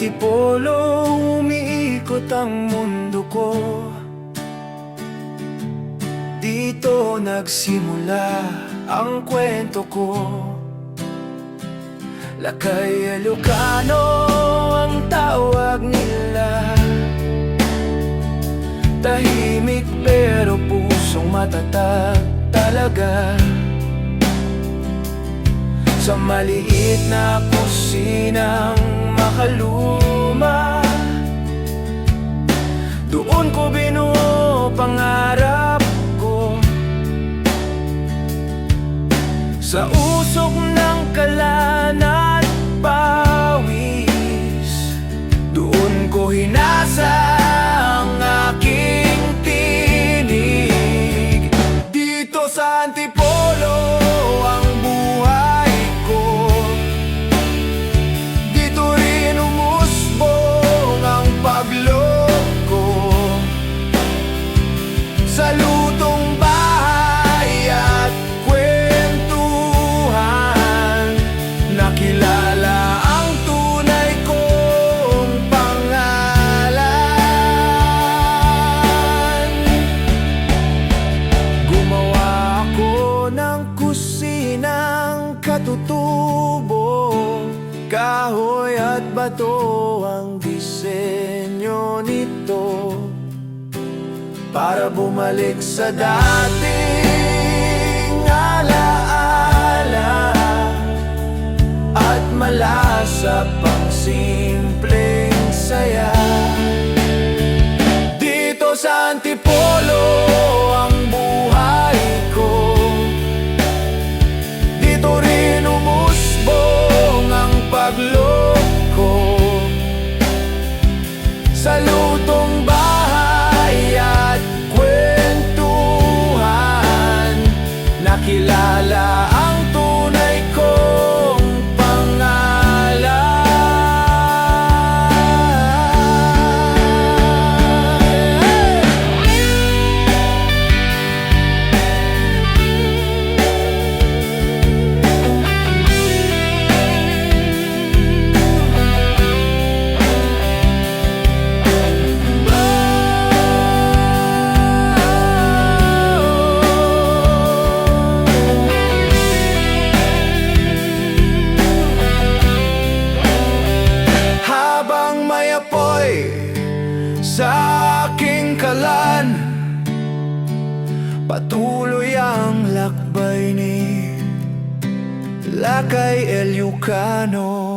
Antipolo, umiikot ang mundo ko. Dito nagsimula ang kwento ko. Lakay Ilocano ang tawag nila. Tahimik pero pusong matatag talaga. Sa maliit na kusinang makaluma, doon ko binuo pangarap ko. Sa usok ng kalan at pawis, doon ko hinasa ang aking tinig. Dito sa Antipolo ang buhay ko. Dito rin umusbong ang pagloko. Sa lutong bahay at kwentuhan, nakilala ang tunay kong pangalan. Gumawa ako ng kusinang katutubo. Kahoy at bato ang disenyo nito, para bumalik sa dating alaala at malasap ang simpleng saya. Dito sa Antipolo ang buhay ko. Dito rin umusbong ang pagloko. Sa lutong bahay at kwentuhan, nakilala ang tunay kong pangalan. Sa aking kalan, patuloy ang lakbay ni Lakay Ilocano.